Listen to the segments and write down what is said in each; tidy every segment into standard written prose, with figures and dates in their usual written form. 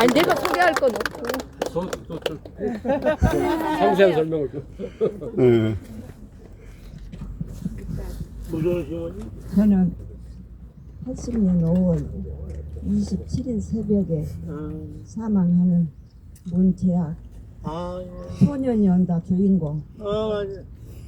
아니 내가 소개할 건 없고. 상세한 설명을 좀. 예. 무슨 시원이? 저는 80년 5월 27일 새벽에 사망하는 문재학 아, 소년이 온다 주인공 맞아.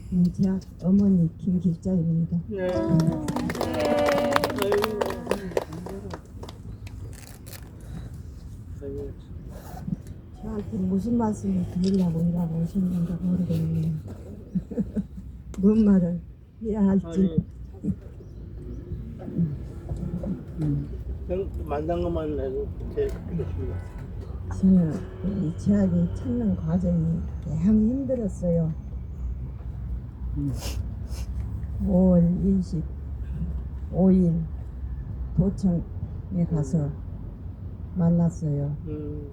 문재학 어머니 김길자입니다. 네. 저한테 무슨 말씀을 드리려고 일하고 오셨는지 모르겠네요. 뭔 말을 해야 할지. 만난 것만 해도 제일 좋습니다. 저는 이 재학이 찾는 과정이 참 힘들었어요. 5월 25일 도청에 가서 만났어요.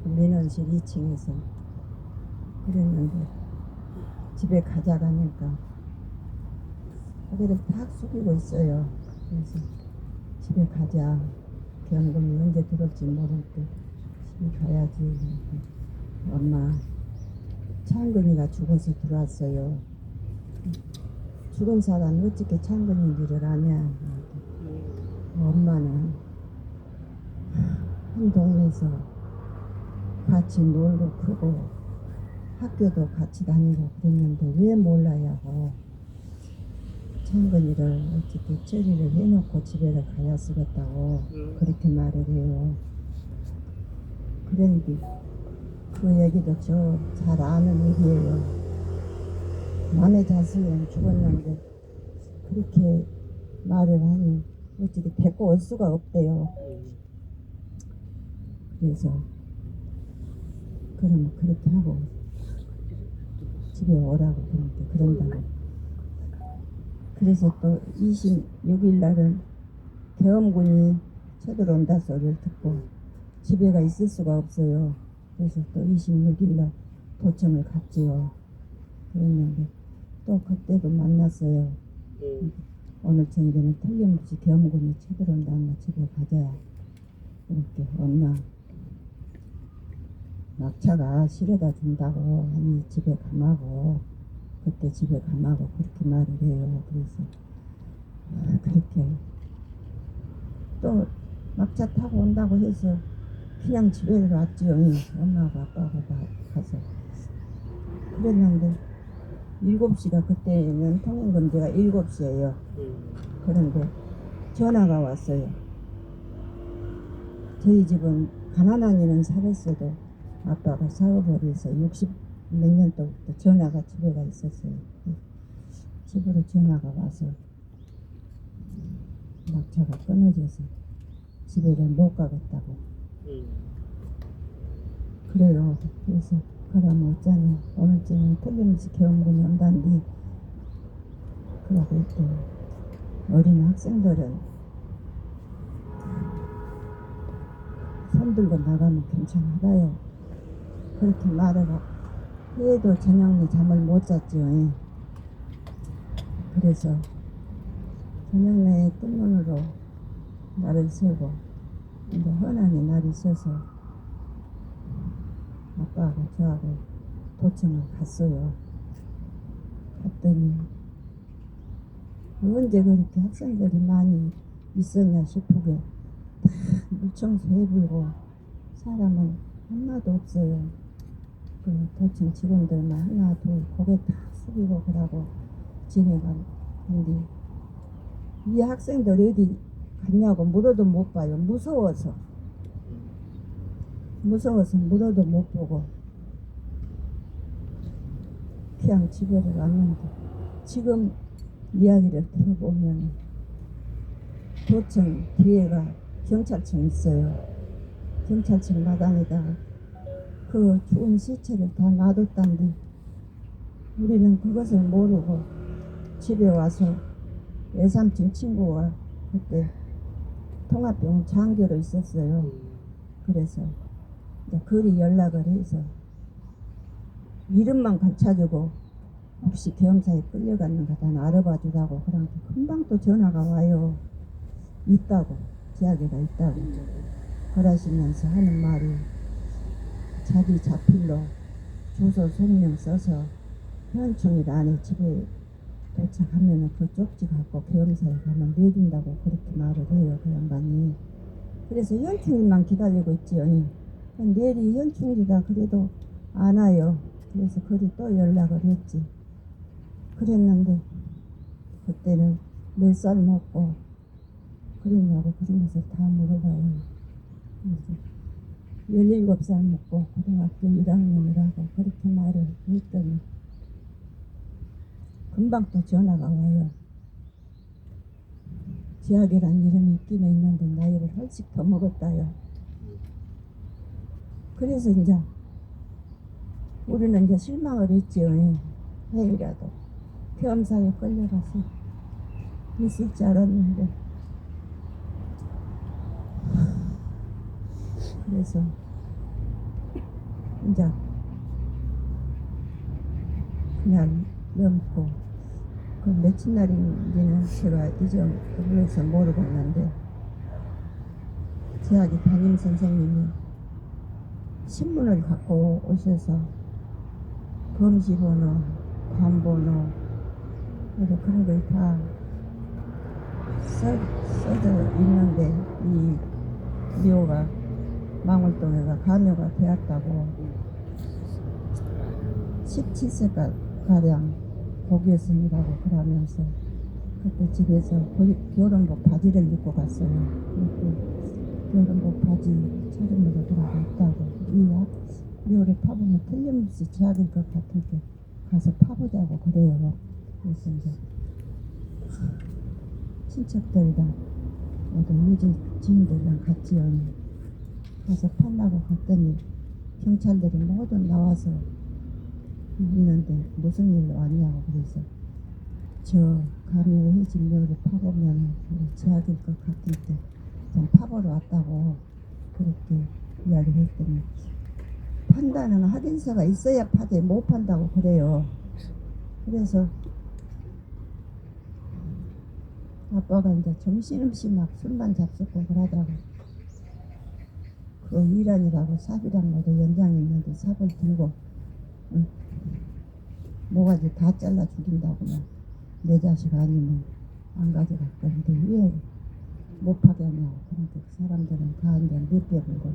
민원실 2층에서. 그랬는데 집에 가자고 하니까 고개를 탁 숙이고 있어요. 그래서 집에 가자. 경금이 언제 들어올지 모르니까 집에 가야지. 엄마 창근이가 죽어서 들어왔어요. 죽은 사람이 어떻게 창근인지를 아냐. 엄마는 한 동네에서 같이 놀고 크고 학교도 같이 다니고 그랬는데 왜 몰라야고 창근이를 어떻게 처리를 해놓고 집에 가야 쓰겠다고 그렇게 말을 해요. 그런데 그 얘기도 저 잘 아는 얘기예요. 남의 자식은 죽었는데 그렇게 말을 하니 어떻게 데리고 올 수가 없대요. 그래서 그러면 그렇게 하고 집에 오라고 그런다고. 그래서 또 26일 날은 계엄군이 쳐들어온다 소리를 듣고 집에가 있을 수가 없어요. 그래서 또 26일 날 도청을 갔지요. 그랬는데 또 그때도 만났어요. 오늘 저녁에는 틀림없이 계엄군이 쳐들어온다. 엄마 집에 가자. 이렇게 엄마 막차가 실어다 준다고 하니 집에 가마고 그때 집에 가마고 그렇게 말을 해요. 그래서 그렇게 또 막차 타고 온다고 해서 그냥 집에 왔지요. 엄마하고 아빠하고 가서 그랬는데 7시가 그때는 통행금지가 7시예요. 그런데 전화가 왔어요. 저희 집은 가난한 이는 살았어도 아빠가 사업을 해서 60 몇 년도부터 전화가 집에가 있었어요. 집으로 전화가 와서 막차가 끊어져서 집에를 못 가겠다고. 그래요. 그래서 그러면 어쩌냐. 오늘쯤은 틀림없이 계엄군이 온다는데 그러고 있더니 어린 학생들은 손 들고 나가면 괜찮아요. 그렇게 말하고 해도 저녁에 잠을 못 잤죠. 그래서 저녁에 뜬눈으로 날을 새고 이제 흔하게 날이 서서 아빠하고 저하고 도청을 갔어요. 갔더니 언제 그렇게 학생들이 많이 있었냐 싶게 다 물청소 해불고 사람은 하나도 없어요. 그 도청 직원들만 하나 둘 고개 다 숙이고 그러고 지내간데 이 학생들 어디 갔냐고 물어도 못 봐요. 무서워서 물어도 못 보고 그냥 집에 왔는데 지금 이야기를 들어보면 도청 뒤에가 경찰청 있어요. 경찰청 마당에다가 그 죽은 시체를 다 놔뒀단데 우리는 그것을 모르고 집에 와서 외삼촌 친구가 그때 통합병 장교로 있었어요. 그래서 이제 그리 연락을 해서 이름만 갖춰주고 혹시 계엄사에 끌려갔는가 다 알아봐 주라고 그러니까 금방 또 전화가 와요. 있다고, 지하계가 있다고 그러시면서 하는 말이 자기 자필로 주소 성명 써서 현충일 안에 집에 도착하면은 그 쪽지 갖고 계엄사에 가면 내준다고 그렇게 말을 해요, 그 양반이. 그래서 현충일만 기다리고 있지요. 내일이 현충일이라 그래도 안 와요. 그래서 그리 또 연락을 했지. 그랬는데 그때는 몇 살 먹고 그랬냐고 그런 것을 다 물어봐요. 그래서 17살 먹고 고등학교 1학년이라고 그렇게 말을 했더니 금방 또 전화가 와요. 지학이란 이름이 있긴 있는데 나이를 훨씬 더 먹었다요. 그래서 이제 우리는 이제 실망을 했지요. 해이라도 계엄사에 끌려가서 있을 줄 알았는데, 그래서 이제 그날 넘고 그 며칠 날인지는 제가 잊어버려서 모르고 있는데 제학이 담임 선생님이 신문을 갖고 오셔서 검시번호, 관번호 그런 걸 다 써져 있는데 이 묘가 망월동에가 가묘가 되었다고 17세가량 복이었습니다고 그러면서 그때 집에서 결혼복 바지를 입고 갔어요. 그때 결혼복 바지 차림으로 들어가 있다고 이 묘를 파보면 틀림없이 제약일 것 같을 때 가서 파보자고 그래요. 그래서 이제 친척들이랑 모든 유지 지인들이랑 같이 가서 팔라고 갔더니 경찰들이 모두 나와서 있는데 무슨 일로 왔냐고 그래서 저 가묘 해진묘를 파보면 제약일 것 같을 때 좀 파보러 왔다고 그렇게 이야기를 했더니 판다는 확인서가 있어야 파지 못 판다고 그래요. 그래서 아빠가 이제 정신없이 막 술만 잡숫고 그러다가 그 이란이라고 삽이랑 모두 연장이 있는데 삽을 들고 모가지 다 잘라 죽인다고만 내 자식 아니면 안 가져갈 건데 왜 못 파게 하냐고. 그런데 그 사람들은 다 이제 몇 배불고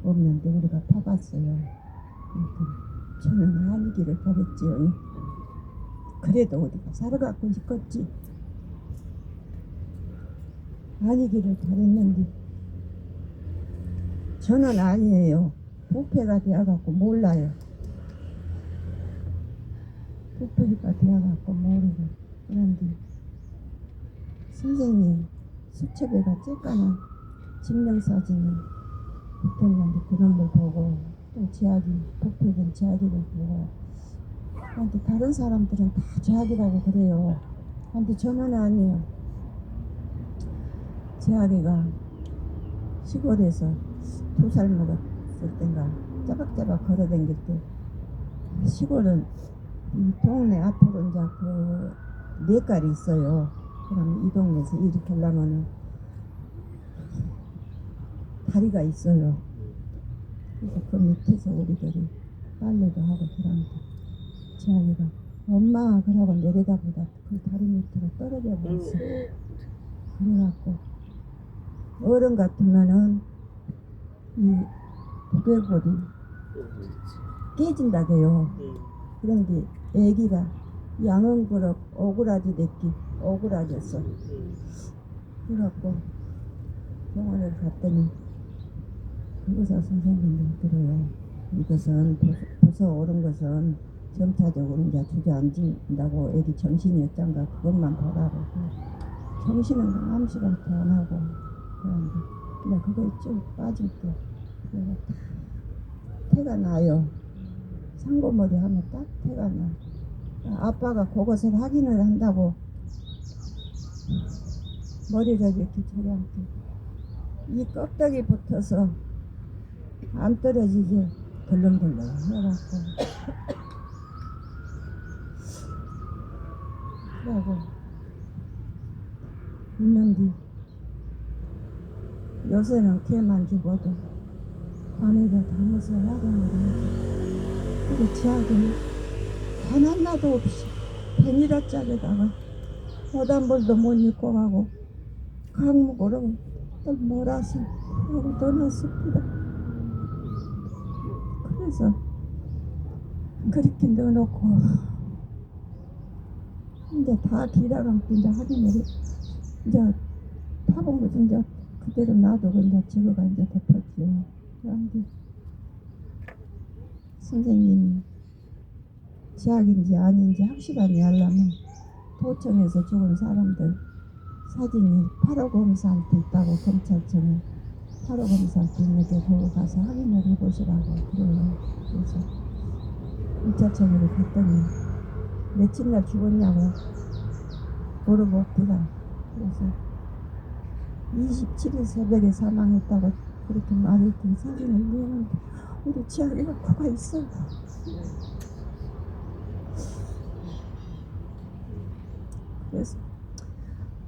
없는데 우리가 파봤어요. 그러니까 저는 아니기를 바랬지요. 그래도 어디가 살아갖고 싶겠지. 아니기를 바랬는데 저는 아니에요. 부패가 되어갖고 몰라요. 부패가 되어갖고 모르고 그런데 선생님 수첩에가 쬐까만 증명사진이 붙었는데 그런 걸 보고 또 제약이 부패된 제약이를 보고 근데 다른 사람들은 다 제약이라고 그래요. 근데 저는 아니에요. 제약이가 시골에서 2살 먹었을 땐가 짜박짜박 걸어다닐 때 시골은 이 동네 앞으로 이제 그 내깔이 있어요. 그럼 이 동네에서 일이 하려면은 다리가 있어요. 그래서 그 밑에서 우리들이 빨래도 하고 그러는데 제아이가 엄마 그러고 내려다보다 그 다리 밑으로 떨어져 버렸어. 그래갖고 어른 같으면은 이 두개골이 깨진다게요. 그런데 애기가 양은 그럭 오그라지 됐기 오그라졌어. 그래갖고 병원을 갔더니 의사 선생님이 그래요. 이것은 부서 오른 것은 점차적으로 이제 주저앉는다고 애기 정신이 어쩐가 그것만 보라고. 정신은 암시밖에 안 하고 그런데 그냥 그거에 쭉 빠질 때 그래서 태가 나요. 상고머리 하면 딱 태가 나. 아빠가 그것을 확인을 한다고 머리를 이렇게 저리한테 이 껍데기 붙어서 안 떨어지게 덜렁덜렁 해갖고 그러고 있는데 요새는 개만 죽어도 밤에도 담아서 야간으로 우리 지하기는 단 하나도 없이 베니라짜리다가 오단벌도 못 입고 가고 강목으로 또 몰아서 하고 떠났습니다. 그래서 그렇게 넣어놓고 이제 다 기라감고 이제 하기는 이제 파본 거 이제 그대로 놔두고 이제 저거가 이제 덮었지요. 그런데 선생님이 지학인지 아닌지 확실하게 하려면 도청에서 죽은 사람들 사진이 8호 검사한테 있다고 검찰청에 8호 검사한테 있는데 보고 가서 확인을 해보시라고 그래요. 그래서 검찰청으로 갔더니 며칠 날 죽었냐고 물어봅니다. 그래서 27일 새벽에 사망했다고 그렇게 말했더니 사진을 내는데 우리 지아리가 코가 있어요. 그래서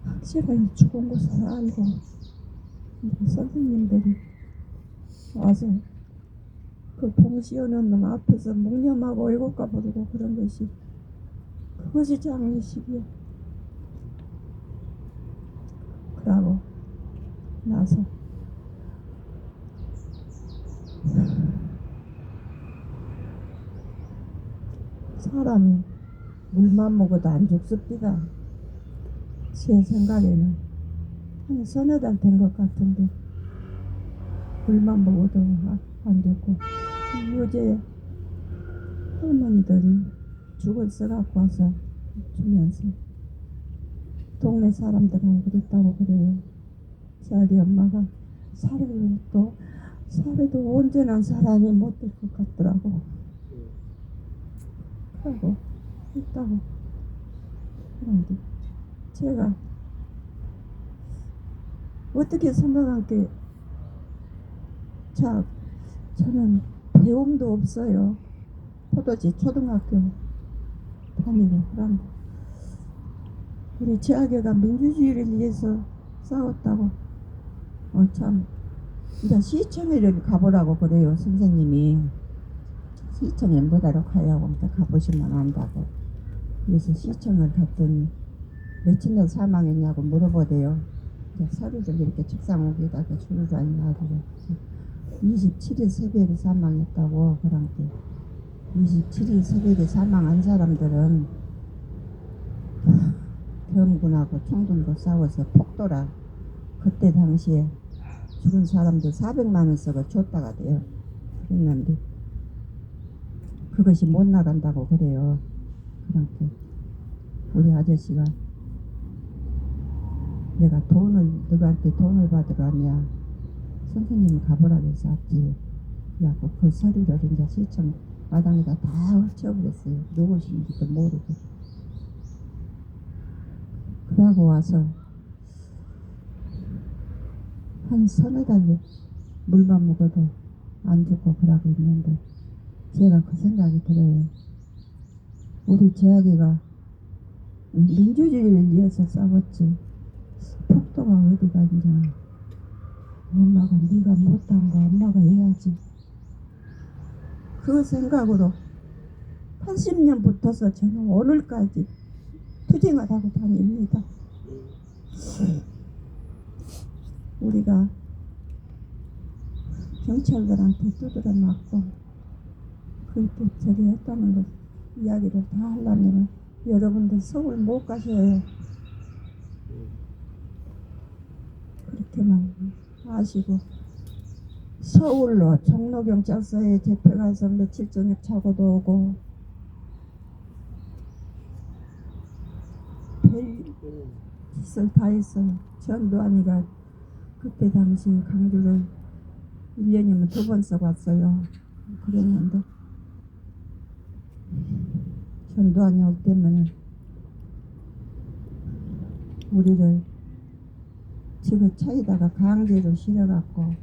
확실하게 죽은 것을 알고 선생님들이 와서 그 봉시하는 놈 앞에서 묵념하고 애국가 부르고 그런 것이 그것이 장례식이야. 그러고 나서 사람이 물만 먹어도 안 죽습니다. 제 생각에는 한 서너 달 된 것 같은데 물만 먹어도 안 죽고 요새 할머니들이 죽을 써갖고 와서 주면서 동네 사람들하고 그랬다고 그래요. 자기 엄마가 살해도 온전한 사람이 못 될 것 같더라고. 그러고 있다고. 그런데 제가 어떻게 생각한 게 저는 배움도 없어요. 포도지 초등학교 다니고 그런데 우리 지아개가 민주주의를 위해서 싸웠다고 참 이제 시청에를 가보라고 그래요. 선생님이 시청에 뭐다로 가야고 가보시면 안다고. 그래서 시청을 갔더니 며칠 날 사망했냐고 물어보대요. 서류를 이렇게 책상 위에다가 줄을 놔두고 27일 새벽에 사망했다고. 그런데 27일 새벽에 사망한 사람들은 경군하고 총들고 싸워서 폭도라 그때 당시에 죽은 사람들 400만 원 썩어 줬다가 돼요. 그랬는데 그것이 못 나간다고 그래요. 그러니까 우리 아저씨가 내가 너한테 돈을 받으라며 선생님이 가보라고 해서 왔지. 그래갖고 그 서류를 이제 시청 마당에다 다 훔쳐버렸어요. 누구신지도 모르고. 그러고 와서 한 서너 달 물만 먹어도 안 죽고 그러고 있는데 제가 그 생각이 들어요. 우리 재학이가 민주주의를 위해서 싸웠지 폭도가 어디가 있냐. 엄마가 네가 못한 거 엄마가 해야지. 그 생각으로 80년부터서 저는 오늘까지 투쟁을 하고 다닙니다. 우리가 경찰들한테 두드려 맞고 그렇게 저기 했다는 것 이야기를 다 하려면 여러분들 서울 못 가셔요. 그렇게만 아시고 서울로 종로경찰서에 잡혀가서 며칠 저녁 차고도 오고 별짓을 다 했어요. 전두환이가 그때 당시 강주를 1년이면 2번 써봤어요. 그랬는데 전두환이 올 때면 우리를 지금 차에다가 강제로 실어갖고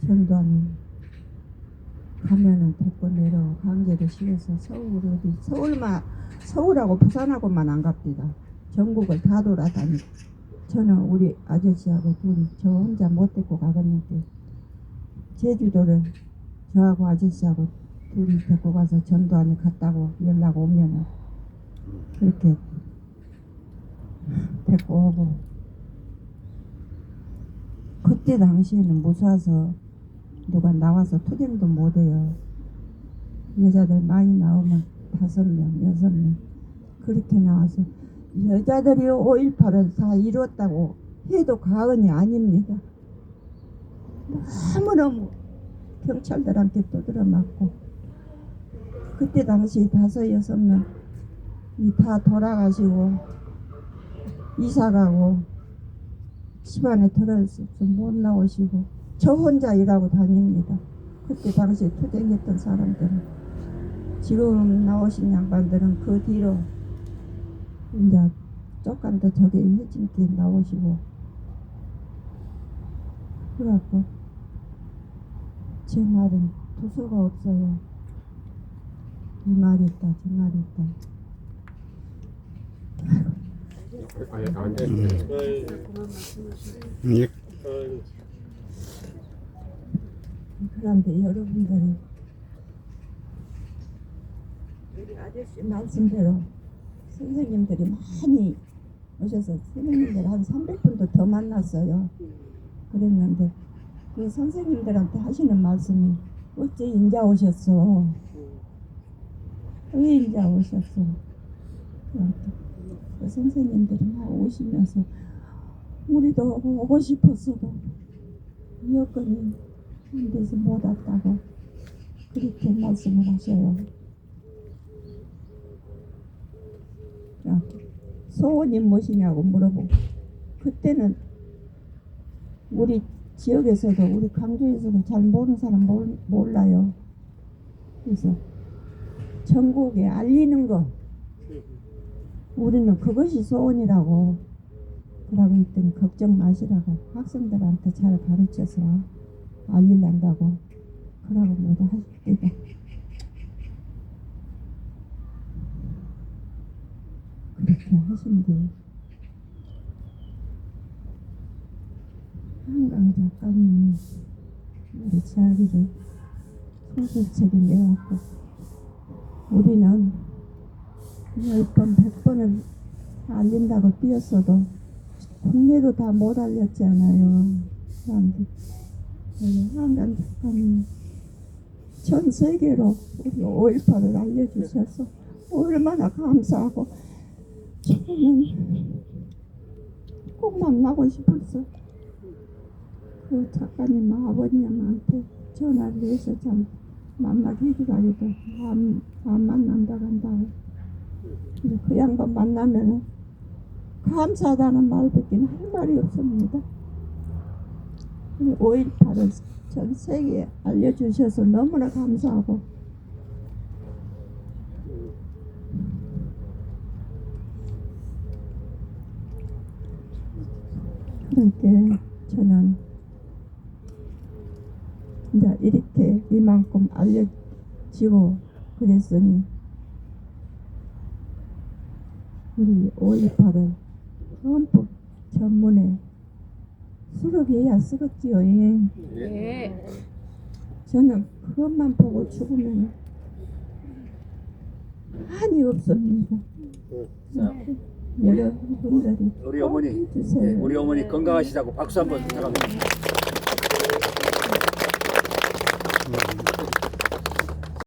전두환이 가면은 데리고 내려 강제로 실어서 서울하고 부산하고만 안 갑니다. 전국을 다 돌아다니고 저는 우리 아저씨하고 둘이 저 혼자 못 데리고 가겠는데 제주도를 저하고 아저씨하고 둘이 데리고 가서 전두환이 갔다고 연락 오면은 그렇게 데리고 오고 그때 당시에는 무서워서 누가 나와서 투쟁도 못해요. 여자들 많이 나오면 5명, 6명 그렇게 나와서 여자들이 5.18을 다 이뤘다고 해도 과언이 아닙니다. 너무너무 경찰들한테 두드려 맞고 그때 당시 5, 6명 다 돌아가시고 이사가고 집안에 들어서 못 나오시고 저 혼자 일하고 다닙니다. 그때 당시 투쟁했던 사람들은 지금 나오신 양반들은 그 뒤로 이제 쪽간도 저게 해진게 나오시고 그래갖고 제 말은 두서가 없어요. 이 말이 있다 저 말이 있다. 아이고, 그런데 여러분들이 우리 아저씨 말씀대로 선생님들이 많이 오셔서 선생님들 한 300분도 더 만났어요. 그랬는데 그 선생님들한테 하시는 말씀이 어째 인자 오셨어? 왜 인자 오셨어? 그 선생님들이 막 오시면서 우리도 오고 싶었어도 여건이 안 돼서 못 왔다고 그렇게 말씀을 하셔요. 소원이 무엇이냐고 물어보고 그때는 우리 지역에서도 우리 강주에서도 잘 모르는 사람 몰라요. 그래서 전국에 알리는 거 우리는 그것이 소원이라고 그러고 있더니 걱정 마시라고 학생들한테 잘 가르쳐서 알리란다고 그러고 뭐도 하실 때가 그렇게 하신대. 한강 작가님이 우리 자리를 소설책에 내왔고 우리는 10번 100번을 알린다고 뛰었어도 국내도 다 못 알렸잖아요. 그런데 한강 작가님이 전 세계로 우리 5.18을 알려주셔서 얼마나 감사하고 저는 꼭 만나고 싶었어. 그 작가님 아버님한테 전화를 해서 참 만나기도 하기도 안 만난다 간다고. 그 양반 만나면 감사하다는 말밖에 할 말이 없습니다. 5.18을 전 세계에 알려주셔서 너무나 감사하고 그러니까 저는 이제 이렇게 이만큼 알려지고 그랬으니 우리 5.18을 헌법 전문에 수록해야 쓰겠지요. 예. 저는 그것만 보고 죽으면 한이 없습니다. 여러분들이 우리 어머니, 주세요. 예, 우리 어머니 건강하시다고 박수 한번 부탁합니다.